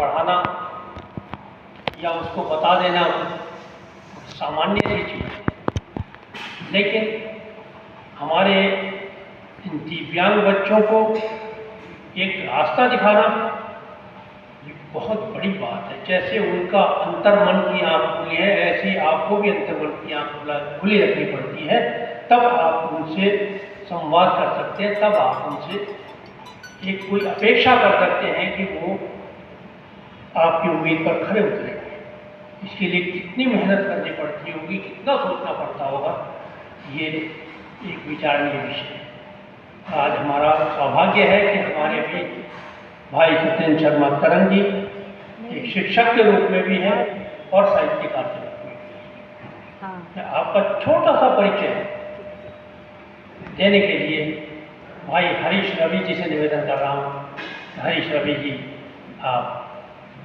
पढ़ाना या उसको बता देना सामान्य सी चीज़ है, लेकिन हमारे इन दिव्यांग बच्चों को एक रास्ता दिखाना ये बहुत बड़ी बात है। जैसे उनका अंतर्मन की आँख खुली है, ऐसे आपको भी अंतर्मन की आँख खुली रखनी पड़ती है, तब आप उनसे संवाद कर सकते हैं, तब आप उनसे एक कोई अपेक्षा कर सकते हैं कि वो आपकी उम्मीद पर खरे उतरेंगे। इसके लिए कितनी मेहनत करनी पड़ती होगी, कितना सोचना पड़ता होगा, ये एक विचारणीय विषय है। आज हमारा सौभाग्य है कि हमारे अभी भाई सत्येंद्र शर्मा तरंग जी एक शिक्षक के रूप में भी हैं और साहित्यकार के रूप में भी। मैं आपका छोटा सा परिचय देने के लिए भाई हरीश रवि जी से निवेदन कर रहा हूँ। हरीश रवि जी, आप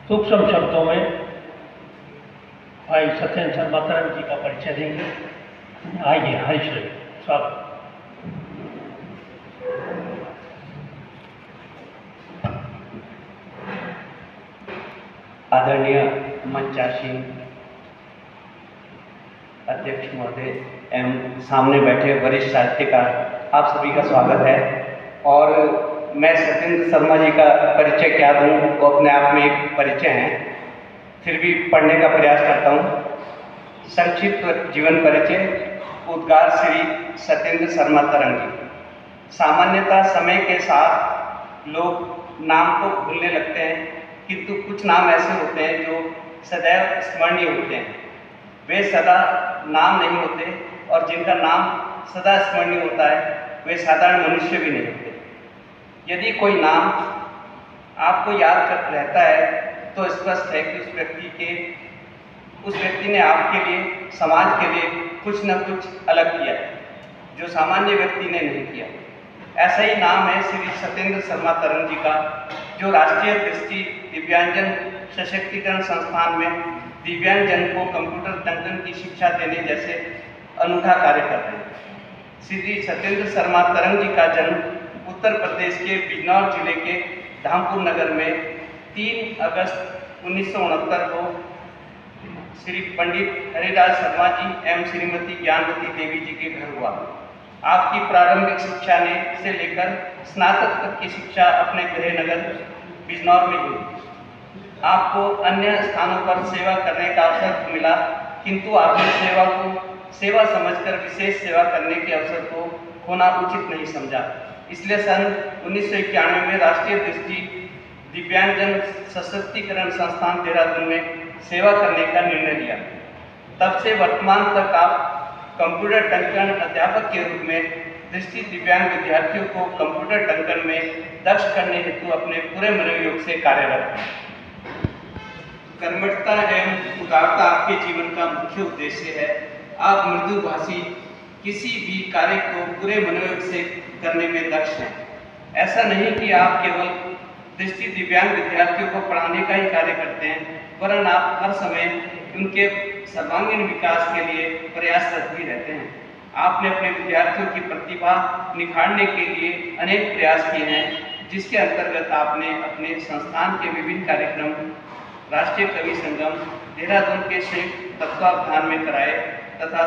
सूक्ष्म शब्दों में भाई सत्येंद्र शर्मा तरंग जी का परिचय देंगे। आइए हरीश रवि, स्वागत। आदरणीय मंचासीन अध्यक्ष महोदय एवं सामने बैठे वरिष्ठ साहित्यकार, आप सभी का स्वागत है। और मैं सत्येंद्र शर्मा जी का परिचय क्या दूँ, वो अपने आप में एक परिचय है, फिर भी पढ़ने का प्रयास करता हूँ। संक्षिप्त जीवन परिचय। उद्गार श्री सत्येंद्र शर्मा तरंग जी। सामान्यतः समय के साथ लोग नाम को भूलने लगते हैं, किंतु कुछ नाम ऐसे होते हैं जो सदैव स्मरणीय होते हैं। वे सदा नाम नहीं होते, और जिनका नाम सदा स्मरणीय होता है वे साधारण मनुष्य भी नहीं होते। यदि कोई नाम आपको याद कर रहता है तो स्पष्ट है कि उस व्यक्ति ने आपके लिए, समाज के लिए कुछ न कुछ अलग किया है जो सामान्य व्यक्ति ने नहीं किया। ऐसा ही नाम है श्री सत्येंद्र शर्मा तरंग जी का, जो राष्ट्रीय दृष्टि दिव्यांगजन सशक्तिकरण संस्थान में दिव्यांगजन को कंप्यूटर टंकन की शिक्षा देने जैसे अनूठा कार्य कर रहे हैं। श्री सत्येंद्र शर्मा तरंग जी का जन्म उत्तर प्रदेश के बिजनौर जिले के धामपुर नगर में 3 अगस्त 1969 को श्री पंडित हरिदास शर्मा जी एवं श्रीमती ज्ञानवती देवी जी के घर हुआ। आपकी प्रारंभिक शिक्षा से लेकर स्नातक तक की शिक्षा अपने गृह नगर बिजनौर में हुई। आपको अन्य स्थानों पर सेवा करने का अवसर मिला, किंतु आपने सेवा को सेवा समझकर विशेष सेवा करने के अवसर को खोना उचित नहीं समझा। इसलिए सन 1991 में राष्ट्रीय दृष्टि दिव्यांगजन सशक्तिकरण संस्थान देहरादून में सेवा करने का निर्णय लिया। तब से वर्तमान तक आप कंप्यूटर टंकन अध्यापक के रूप में दृष्टि दिव्यांग विद्यार्थियों को कंप्यूटर टंकन में दक्ष करने हेतु अपने पूरे मनोयोग से कार्यरत हैं। कर्मठता एवं उदारता आपके जीवन का मुख्य उद्देश्य है। आप मृदुभाषी किसी भी कार्य को पूरे मनोयोग से करने में दक्ष हैं। ऐसा नहीं कि आप केवल दृष्टि दिव्यांग विद्यार्थियों को पढ़ाने का ही कार्य करते हैं, वरन आप हर समय उनके सर्वांगीण विकास के लिए प्रयासरत भी रहते हैं। आपने अपने विद्यार्थियों की प्रतिभा निखारने के लिए अनेक प्रयास किए हैं, जिसके अंतर्गत आपने अपने संस्थान के विभिन्न कार्यक्रम राष्ट्रीय कवि संगम देहरादून के संयुक्त तत्वावधान में कराए तथा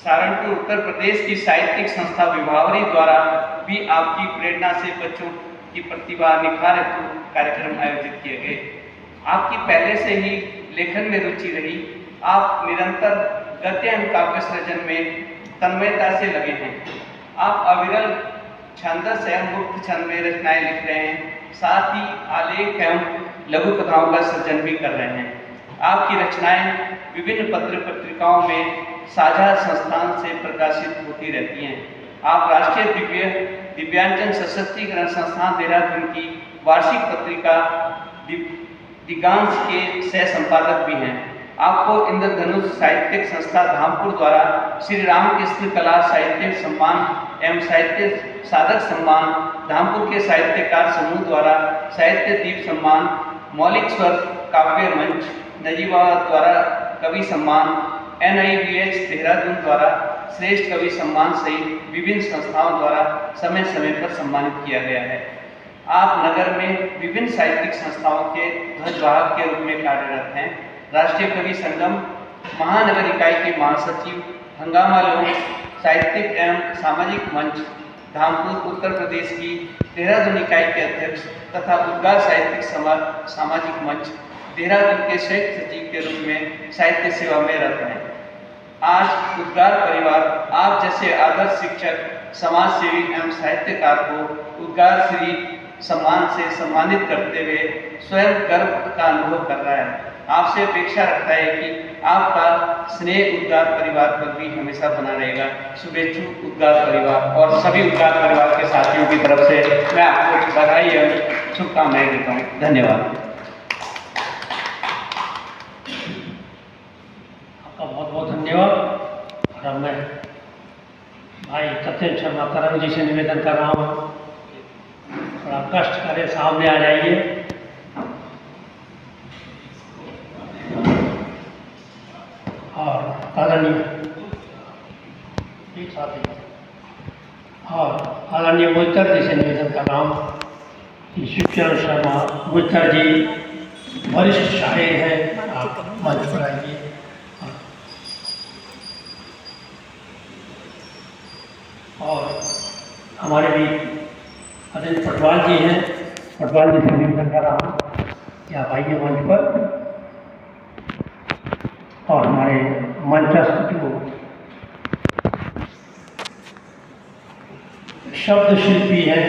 सहारनपुर उत्तर प्रदेश की साहित्यिक संस्था विभावरी द्वारा भी आपकी प्रेरणा से बच्चों की प्रतिभा निखार हेतु कार्यक्रम आयोजित किए गए। आपकी पहले से ही लेखन में रुचि रही। आप निरंतर गद्य एवं काव्य सृजन में तन्मयता से लगे हैं। आप अविरल छंदस एवं मुक्त छंद में रचनाएं लिख रहे हैं, साथ ही आलेख एवं लघु कथाओं का सृजन भी कर रहे हैं। आपकी रचनाएं विभिन्न पत्र पत्रिकाओं में साझा संस्थान से प्रकाशित होती रहती हैं। आप राष्ट्रीय दिव्यांगजन सशक्तिकरण संस्थान देहरादून की वार्षिक पत्रिका दिगांश के सह संपादक भी हैं। आपको इंद्रधनुष साहित्यिक संस्था धामपुर द्वारा श्री रामकृष्ण कला साहित्य सम्मान एवं साहित्य साधक सम्मान, धामपुर के साहित्यकार समूह द्वारा साहित्य दीप सम्मान, मौलिक स्वर काव्य मंच नजीबाबाद द्वारा कवि सम्मान, NIVH देहरादून द्वारा श्रेष्ठ कवि सम्मान सहित विभिन्न संस्थाओं द्वारा समय समय पर सम्मानित किया गया है। आप नगर में विभिन्न साहित्यिक संस्थाओं के ध्वजवाहक के रूप में कार्यरत हैं। राष्ट्रीय कवि संगम महानगर इकाई के महासचिव, हंगामा लोक साहित्यिक एवं सामाजिक मंच धामपुर उत्तर प्रदेश की देहरादून इकाई के अध्यक्ष तथा उद्गार साहित्यिक सामाजिक मंच देहरादून के संयुक्त सचिव के रूप में साहित्य सेवा में रत हैं। आज उद्गार परिवार आप जैसे आदर्श शिक्षक, समाज सेवी एवं साहित्यकार को उद्गार श्री सम्मान से सम्मानित करते हुए स्वयं गर्व का अनुभव कर रहा है। आपसे अपेक्षा रखता है कि आपका स्नेह उद्गार परिवार पर भी हमेशा बना रहेगा। शुभेच्छु उद्गार परिवार और सभी उद्गार परिवार के साथियों की तरफ से मैं आपको बधाई एवं शुभकामनाएं देता हूँ। धन्यवाद। आपका बहुत बहुत धन्यवाद। और अब मैं भाई सत्येंद्र शर्मा तरंग जी से निवेदन कर रहा हूँ, थोड़ा कष्ट करें, सामने आ जाइए। और आदरणीय मुझतर जी से निवेदन कर रहा हूँ कि शिवचरण शर्मा मुझतर जी वरिष्ठ शायर हैं, आप मंच पर आइए। और हमारे भी अनिल पटवाल जी हैं, पटवाल जी से निवेदन कर रहा हूँ कि आप आइए मंच पर। और हमारे मंचस्थ जो शब्द शिल्पी हैं,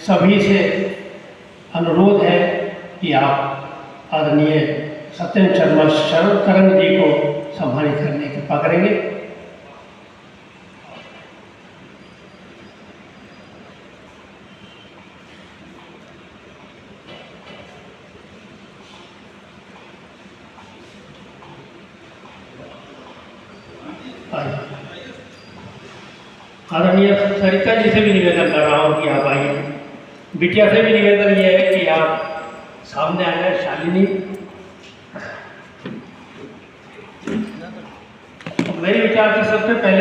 सभी से अनुरोध है कि आप आदरणीय सत्येंद्र शर्मा तरंग जी को सम्मानित करने की कृपा करेंगे। आदरणीय सरिता जी से भी निवेदन कर रहा हूँ कि आप आइए। बिटिया से भी निवेदन ये है कि आप सामने आ जाए। शालिनी, मेरे विचार से सबसे पहले